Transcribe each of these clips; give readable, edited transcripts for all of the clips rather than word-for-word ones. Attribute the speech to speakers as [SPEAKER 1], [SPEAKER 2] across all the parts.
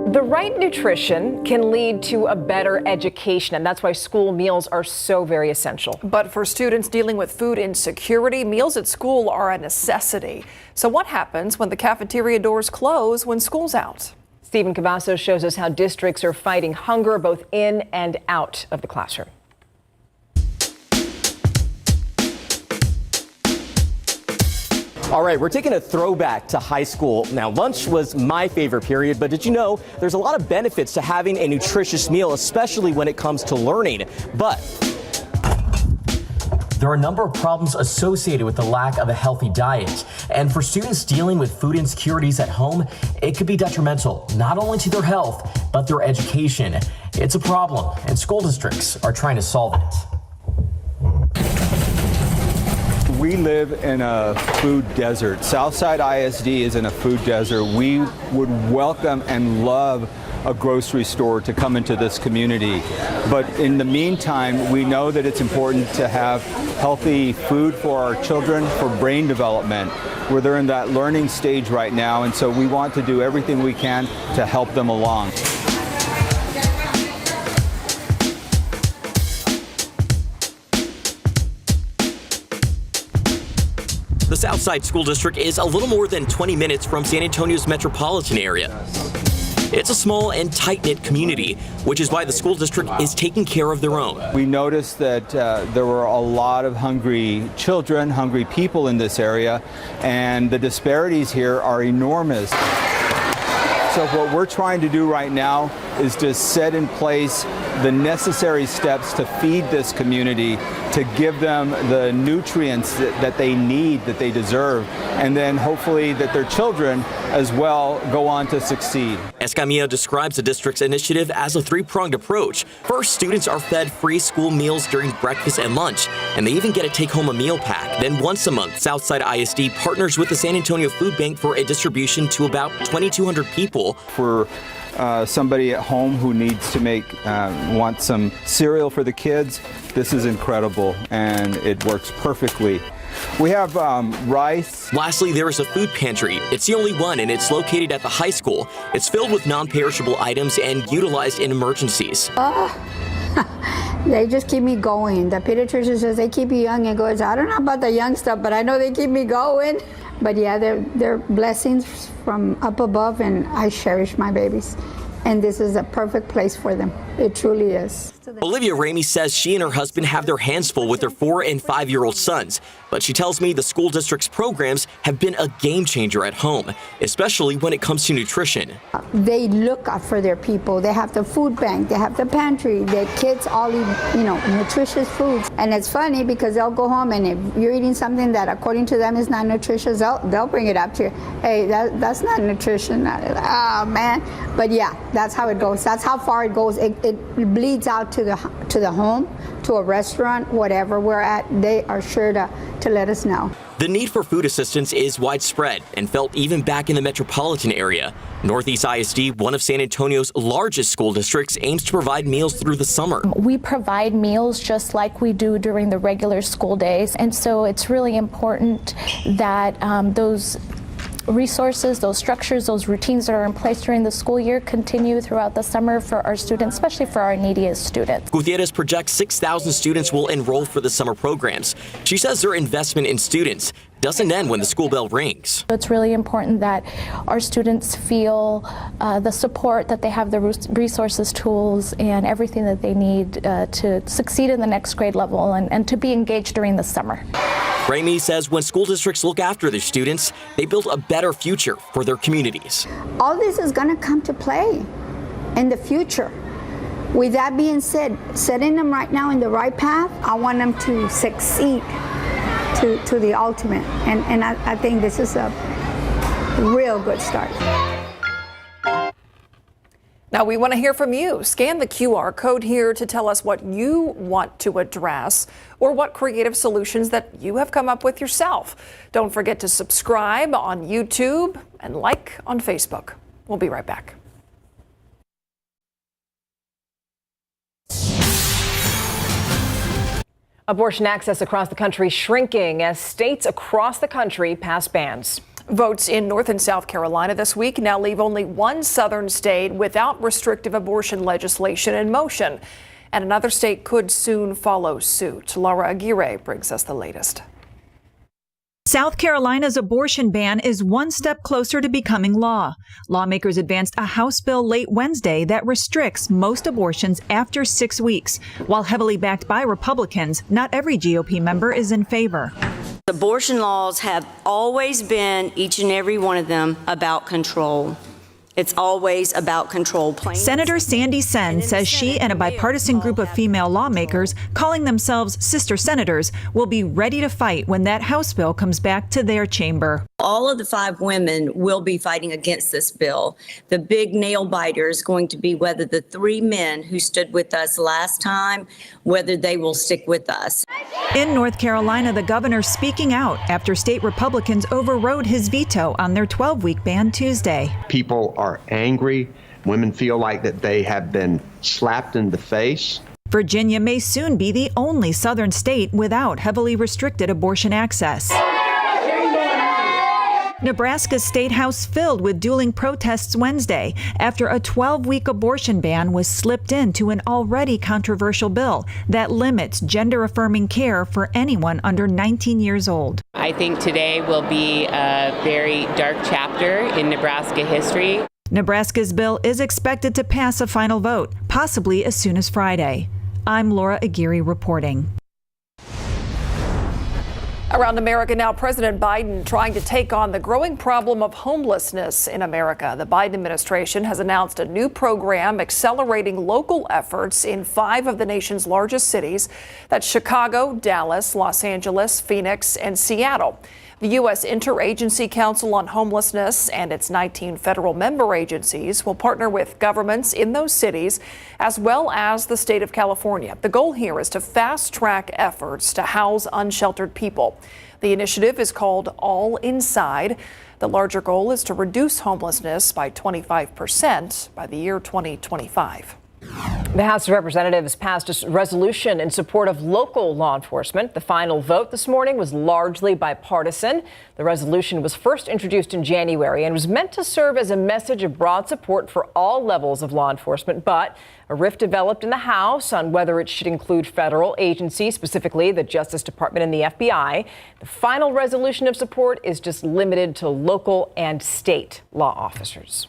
[SPEAKER 1] The right nutrition can lead to a better education, and that's why school meals are so very essential.
[SPEAKER 2] But for students dealing with food insecurity, meals at school are a necessity. So what happens when the cafeteria doors close when school's out?
[SPEAKER 1] Stephen Cavazos shows us how districts are fighting hunger both in and out of the classroom.
[SPEAKER 3] All right, we're taking a throwback to high school. Now, lunch was my favorite period, but did you know there's a lot of benefits to having a nutritious meal, especially when it comes to learning? But there are a number of problems associated with the lack of a healthy diet. And for students dealing with food insecurities at home, it could be detrimental, not only to their health, but their education. It's a problem, and school districts are trying to solve it.
[SPEAKER 4] We live in a food desert. Southside ISD is in a food desert. We would welcome and love a grocery store to come into this community. But in the meantime, we know that it's important to have healthy food for our children for brain development, where they're in that learning stage right now. And so we want to do everything we can to help them along.
[SPEAKER 3] The Southside School District is a little more than 20 minutes from San Antonio's metropolitan area. It's a small and tight-knit community, which is why the school district is taking care of their own.
[SPEAKER 4] We noticed that there were a lot of hungry children, hungry people in this area, and the disparities here are enormous. So what we're trying to do right now is to set in place the necessary steps to feed this community, to give them the nutrients that they need, that they deserve, and then hopefully that their children as well go on to succeed.
[SPEAKER 3] Escamilla describes the district's initiative as a three-pronged approach. First, students are fed free school meals during breakfast and lunch, and they even get to take home a meal pack. Then once a month, Southside ISD partners with the San Antonio Food Bank for a distribution to about 2,200 people.
[SPEAKER 4] For somebody at home who needs to want some cereal for the kids, this is incredible, and it works perfectly. We have rice.
[SPEAKER 3] Lastly, there is a food pantry. It's the only one, and it's located at the high school. It's filled with non-perishable items and utilized in emergencies.
[SPEAKER 5] They just keep me going. The pediatrician says they keep you young and goes, I don't know about the young stuff, but I know they keep me going. But yeah, they're blessings from up above, and I cherish my babies. And this is a perfect place for them. It truly is.
[SPEAKER 3] Olivia Ramey says she and her husband have their hands full with their 4- and 5-year-old sons. But she tells me the school district's programs have been a game changer at home, especially when it comes to nutrition.
[SPEAKER 5] They look out for their people. They have the food bank, they have the pantry. Their kids all eat, nutritious foods. And it's funny because they'll go home, and if you're eating something that according to them is not nutritious, they'll bring it up to you. Hey, that's not nutrition. Oh man. But yeah, that's how it goes. That's how far it goes. It bleeds out to the home, to a restaurant, whatever we're at. They are sure to let us know.
[SPEAKER 3] The need for food assistance is widespread and felt even back in the metropolitan area. Northeast ISD, one of San Antonio's largest school districts, aims to provide meals through the summer.
[SPEAKER 6] We provide meals just like we do during the regular school days, and so it's really important that those resources, those structures, those routines that are in place during the school year continue throughout the summer for our students, especially for our neediest students.
[SPEAKER 3] Gutierrez projects 6,000 students will enroll for the summer programs. She says their investment in students doesn't end when the school bell rings.
[SPEAKER 6] It's really important that our students feel the support, that they have the resources, tools, and everything that they need to succeed in the next grade level and to be engaged during the summer.
[SPEAKER 3] Ramey says when school districts look after their students, they build a better future for their communities.
[SPEAKER 5] All this is going to come to play in the future. With that being said, setting them right now in the right path, I want them to succeed to the ultimate. And I think this is a real good start.
[SPEAKER 2] Now we want to hear from you. Scan the QR code here to tell us what you want to address or what creative solutions that you have come up with yourself. Don't forget to subscribe on YouTube and like on Facebook. We'll be right back. Abortion access across the country shrinking as states across the country pass bans. Votes in North and South Carolina this week now leave only one southern state without restrictive abortion legislation in motion. And another state could soon follow suit. Laura Aguirre brings us the latest.
[SPEAKER 7] South Carolina's abortion ban is one step closer to becoming law. Lawmakers advanced a House bill late Wednesday that restricts most abortions after 6 weeks. While heavily backed by Republicans, not every GOP member is in favor.
[SPEAKER 8] Abortion laws have always been, each and every one of them, about control. It's always about control.
[SPEAKER 7] Senator Sandy Senn says she and a bipartisan group of female lawmakers, calling themselves sister senators, will be ready to fight when that House bill comes back to their chamber.
[SPEAKER 8] All of the 5 women will be fighting against this bill. The big nail biter is going to be whether the 3 men who stood with us last time, whether they will stick with us.
[SPEAKER 7] In North Carolina, the governor speaking out after state Republicans overrode his veto on their 12-week ban Tuesday.
[SPEAKER 9] People are angry. Women feel like that they have been slapped in the face.
[SPEAKER 7] Virginia may soon be the only southern state without heavily restricted abortion access. Nebraska's state house filled with dueling protests Wednesday after a 12-week abortion ban was slipped into an already controversial bill that limits gender-affirming care for anyone under 19 years old.
[SPEAKER 10] I think today will be a very dark chapter in Nebraska history.
[SPEAKER 7] Nebraska's bill is expected to pass a final vote, possibly as soon as Friday. I'm Laura Aguirre reporting.
[SPEAKER 2] Around America now, President Biden trying to take on the growing problem of homelessness in America. The Biden administration has announced a new program accelerating local efforts in 5 of the nation's largest cities. That's Chicago, Dallas, Los Angeles, Phoenix, and Seattle. The U.S. Interagency Council on Homelessness and its 19 federal member agencies will partner with governments in those cities as well as the state of California. The goal here is to fast-track efforts to house unsheltered people. The initiative is called All Inside. The larger goal is to reduce homelessness by 25% by the year 2025.
[SPEAKER 1] The House of Representatives passed a resolution in support of local law enforcement. The final vote this morning was largely bipartisan. The resolution was first introduced in January and was meant to serve as a message of broad support for all levels of law enforcement. But a rift developed in the House on whether it should include federal agencies, specifically the Justice Department and the FBI. The final resolution of support is just limited to local and state law officers.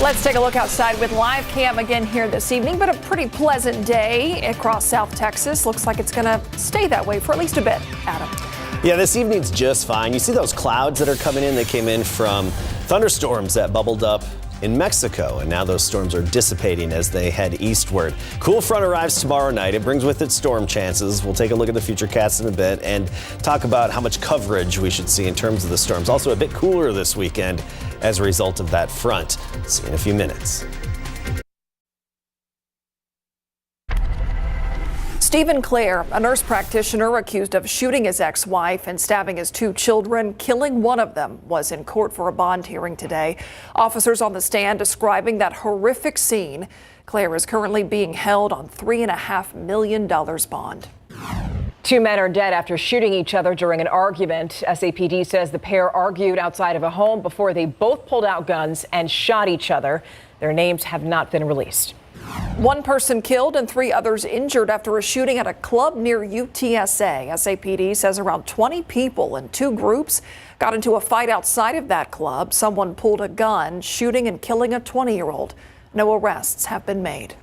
[SPEAKER 2] Let's take a look outside with live cam again here this evening, but a pretty pleasant day across South Texas. Looks like it's going to stay that way for at least a bit. Adam.
[SPEAKER 11] Yeah, this evening's just fine. You see those clouds that are coming in? They came in from thunderstorms that bubbled up in Mexico, and now those storms are dissipating as they head eastward. Cool front arrives tomorrow night. It brings with it storm chances. We'll take a look at the futurecast in a bit and talk about how much coverage we should see in terms of the storms. Also a bit cooler this weekend as a result of that front. See you in a few minutes.
[SPEAKER 2] Stephen Clare, a nurse practitioner accused of shooting his ex-wife and stabbing his 2 children, killing one of them, was in court for a bond hearing today. Officers on the stand describing that horrific scene. Clare is currently being held on $3.5 million bond.
[SPEAKER 1] 2 men are dead after shooting each other during an argument. SAPD says the pair argued outside of a home before they both pulled out guns and shot each other. Their names have not been released.
[SPEAKER 2] 1 person killed and 3 others injured after a shooting at a club near UTSA. SAPD says around 20 people in 2 groups got into a fight outside of that club. Someone pulled a gun, shooting and killing a 20-year-old. No arrests have been made.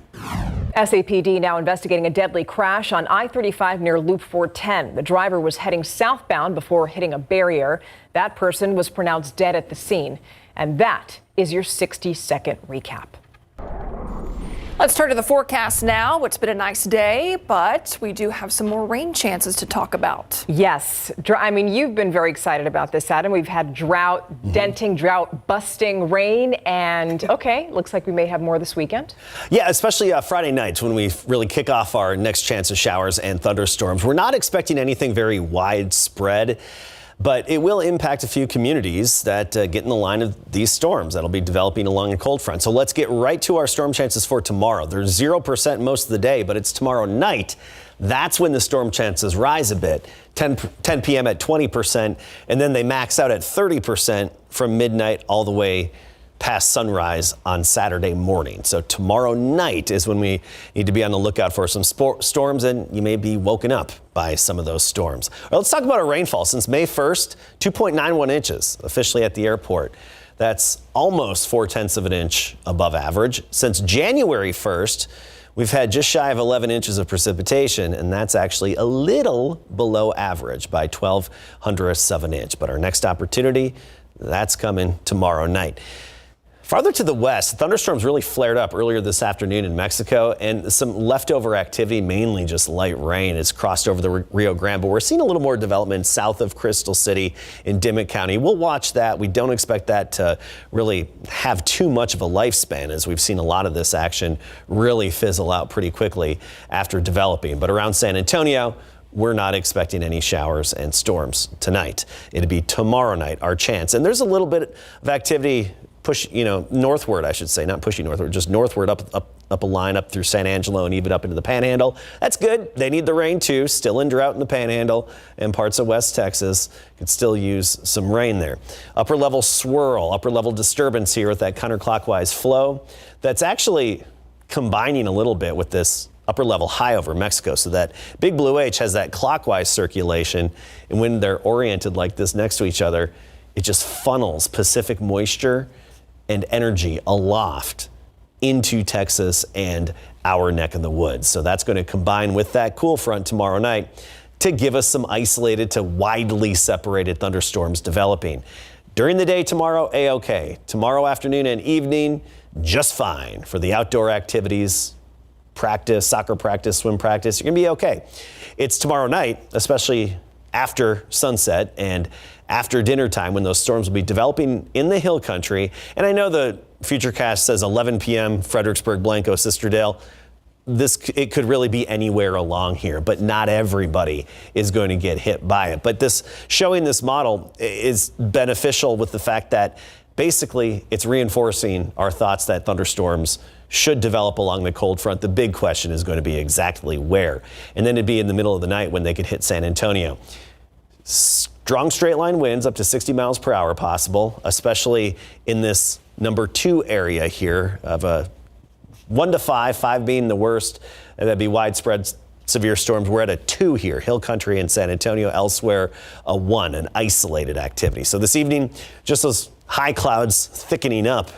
[SPEAKER 1] SAPD now investigating a deadly crash on I-35 near Loop 410. The driver was heading southbound before hitting a barrier. That person was pronounced dead at the scene. And that is your 60-second recap.
[SPEAKER 2] Let's turn to the forecast now. It's been a nice day, but we do have some more rain chances to talk about.
[SPEAKER 1] Yes. I mean, you've been very excited about this, Adam. We've had drought-denting, drought-busting rain, and okay, looks like we may have more this weekend.
[SPEAKER 11] Yeah, especially Friday nights when we really kick off our next chance of showers and thunderstorms. We're not expecting anything very widespread, But it will impact a few communities that get in the line of these storms that'll be developing along the cold front. So let's get right to our storm chances for tomorrow. They're 0% most of the day, but it's tomorrow night. That's when the storm chances rise a bit. 10 p.m. at 20%, and then they max out at 30% from midnight all the way past sunrise on Saturday morning. So tomorrow night is when we need to be on the lookout for some storms, and you may be woken up by some of those storms. Well, let's talk about our rainfall. Since May 1st, 2.91 inches officially at the airport. That's almost 0.4 of an inch above average. Since January 1st, we've had just shy of 11 inches of precipitation, and that's actually a little below average by 0.12 of an inch. But our next opportunity, that's coming tomorrow night. Farther to the west, thunderstorms really flared up earlier this afternoon in Mexico, and some leftover activity, mainly just light rain, has crossed over the Rio Grande. But we're seeing a little more development south of Crystal City in Dimmitt County. We'll watch that. We don't expect that to really have too much of a lifespan, as we've seen a lot of this action really fizzle out pretty quickly after developing. But around San Antonio, we're not expecting any showers and storms tonight. It'll be tomorrow night, our chance. And there's a little bit of activity northward, I should say, not pushing northward, just northward up a line up through San Angelo and even up into the Panhandle. That's good. They need the rain too. Still in drought in the Panhandle and parts of West Texas. Could still use some rain there. Upper level swirl, upper level disturbance here with that counterclockwise flow. That's actually combining a little bit with this upper level high over Mexico. So that big blue H has that clockwise circulation. And when they're oriented like this next to each other, it just funnels Pacific moisture and energy aloft into Texas and our neck of the woods. So that's going to combine with that cool front tomorrow night to give us some isolated to widely separated thunderstorms developing. During the day tomorrow, A-OK. Tomorrow afternoon and evening, just fine for the outdoor activities, practice, soccer practice, swim practice. You're going to be okay. It's tomorrow night, especially after sunset and after dinner time, when those storms will be developing in the hill country. And I know the Futurecast says 11 p.m. Fredericksburg, Blanco, Sisterdale. It could really be anywhere along here, but not everybody is going to get hit by it. But showing this model is beneficial with the fact that basically it's reinforcing our thoughts that thunderstorms should develop along the cold front. The big question is going to be exactly where. And then it'd be in the middle of the night when they could hit San Antonio. Strong straight line winds up to 60 miles per hour possible, especially in this number 2 area here of a 1 to 5, 5 being the worst. And that'd be widespread severe storms. We're at a 2 here, hill country in San Antonio, elsewhere a 1, an isolated activity. So this evening, just those high clouds thickening up.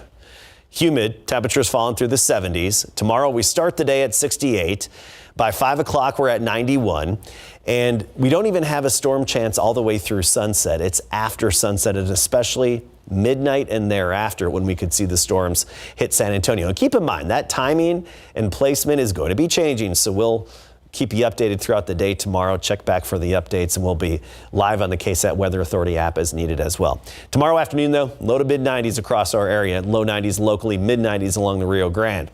[SPEAKER 11] Humid, temperatures falling through the 70s. Tomorrow we start the day at 68. By 5 o'clock, we're at 91. And we don't even have a storm chance all the way through sunset. It's after sunset, and especially midnight and thereafter when we could see the storms hit San Antonio. And keep in mind, that timing and placement is going to be changing. So we'll keep you updated throughout the day tomorrow. Check back for the updates, and we'll be live on the KSAT Weather Authority app as needed as well. Tomorrow afternoon, though, low to mid 90s across our area, low 90s locally, mid 90s along the Rio Grande.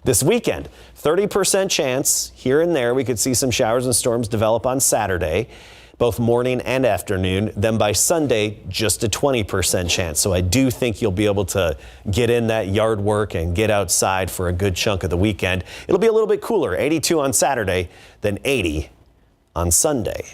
[SPEAKER 11] This weekend, 30% chance here and there we could see some showers and storms develop on Saturday, both morning and afternoon. Then by Sunday, just a 20% chance. So I do think you'll be able to get in that yard work and get outside for a good chunk of the weekend. It'll be a little bit cooler, 82 on Saturday, then 80 on Sunday.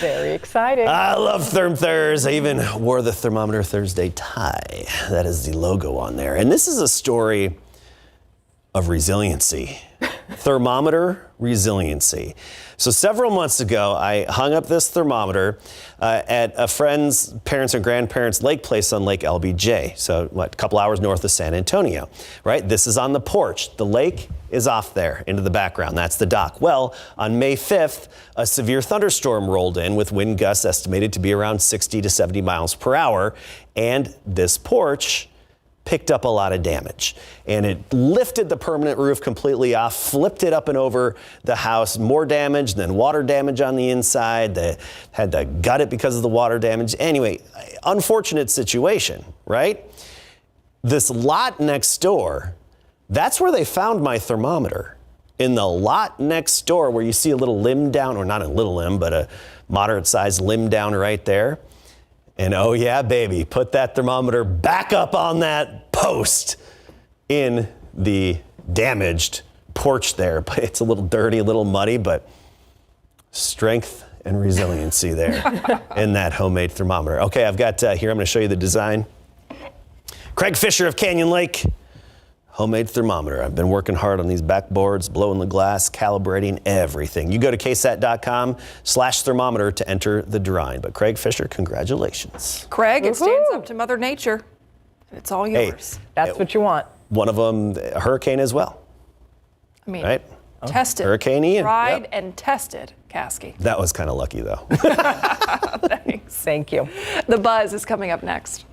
[SPEAKER 1] Very exciting.
[SPEAKER 11] I love Therm-Thurs. I even wore the Thermometer Thursday tie. That is the logo on there. And this is a story of resiliency. Thermometer resiliency. So several months ago, I hung up this thermometer at a friend's parents and grandparents' lake place on Lake LBJ. So a couple hours north of San Antonio, right? This is on the porch. The lake is off there into the background. That's the dock. Well, on May 5th, a severe thunderstorm rolled in with wind gusts estimated to be around 60 to 70 miles per hour. And this porch picked up a lot of damage, and it lifted the permanent roof completely off, flipped it up and over the house. More damage than water damage on the inside. They had to gut it because of the water damage. Anyway, unfortunate situation, right? This lot next door, that's where they found my thermometer. in the lot next door where you see a little limb down, or not a little limb, but a moderate-sized limb down right there. And oh yeah, baby, put that thermometer back up on that post in the damaged porch there. But it's a little dirty, a little muddy, but strength and resiliency there in that homemade thermometer. Okay, I've got here, I'm going to show you the design. Craig Fisher of Canyon Lake, homemade thermometer. I've been working hard on these backboards, blowing the glass, calibrating everything. You go to KSAT.com/thermometer to enter the drawing. But Craig Fisher, congratulations.
[SPEAKER 2] Craig, it stands up to Mother Nature. It's all yours.
[SPEAKER 11] Hey,
[SPEAKER 1] That's what you want.
[SPEAKER 11] One of them, a hurricane as well.
[SPEAKER 2] I mean,
[SPEAKER 11] right?
[SPEAKER 2] Tested.
[SPEAKER 11] Hurricane Ian.
[SPEAKER 2] Tried and tested, Caskey.
[SPEAKER 11] That was kind of lucky, though.
[SPEAKER 2] Thanks.
[SPEAKER 1] Thank you.
[SPEAKER 2] The Buzz is coming up next.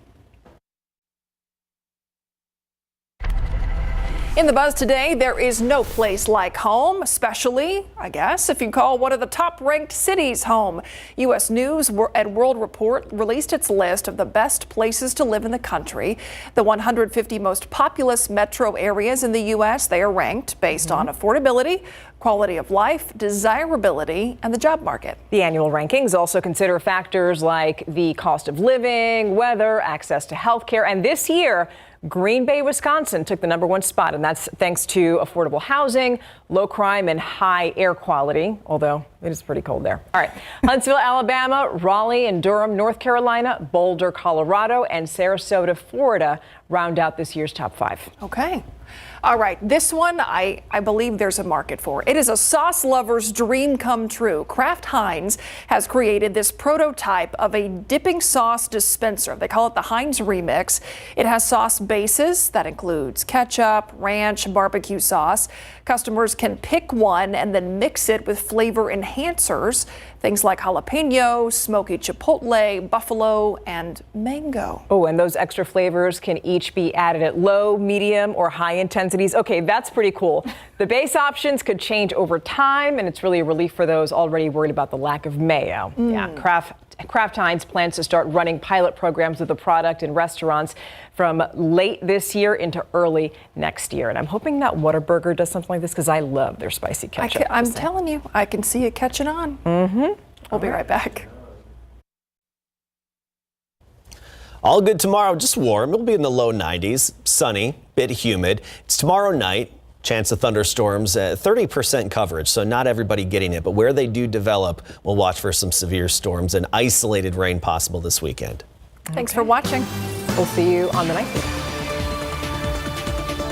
[SPEAKER 2] In the Buzz today, there is no place like home, especially, I guess, if you call one of the top-ranked cities home. U.S. News and World Report released its list of the best places to live in the country. The 150 most populous metro areas in the U.S., they are ranked based on affordability, quality of life, desirability, and the job market.
[SPEAKER 1] The annual rankings also consider factors like the cost of living, weather, access to health care, and this year, Green Bay, Wisconsin took the #1 spot, and that's thanks to affordable housing, low crime, and high air quality, although it is pretty cold there. All right. Huntsville, Alabama, Raleigh and Durham, North Carolina, Boulder, Colorado, and Sarasota, Florida round out this year's top 5.
[SPEAKER 2] Okay. All right, this one I believe there's a market for. It is a sauce lover's dream come true. Kraft Heinz has created this prototype of a dipping sauce dispenser. They call it the Heinz Remix. It has sauce bases that includes ketchup, ranch, barbecue sauce. Customers can pick one and then mix it with flavor enhancers, things like jalapeno, smoky chipotle, buffalo, and mango.
[SPEAKER 1] Oh, and those extra flavors can each be added at low, medium, or high intensities. Okay, that's pretty cool. The base options could change over time, and it's really a relief for those already worried about the lack of mayo. Yeah, Kraft Heinz plans to start running pilot programs with the product in restaurants from late this year into early next year. And I'm hoping that Whataburger does something like this because I love their spicy ketchup.
[SPEAKER 2] I'm telling you, I can see it catching on. We'll be right back.
[SPEAKER 11] All good tomorrow, just warm. It'll be in the low 90s, sunny, bit humid. It's tomorrow night. Chance of thunderstorms, 30% coverage, so not everybody getting it. But where they do develop, we'll watch for some severe storms and isolated rain possible this weekend.
[SPEAKER 2] Thanks for watching.
[SPEAKER 1] We'll see you on the night.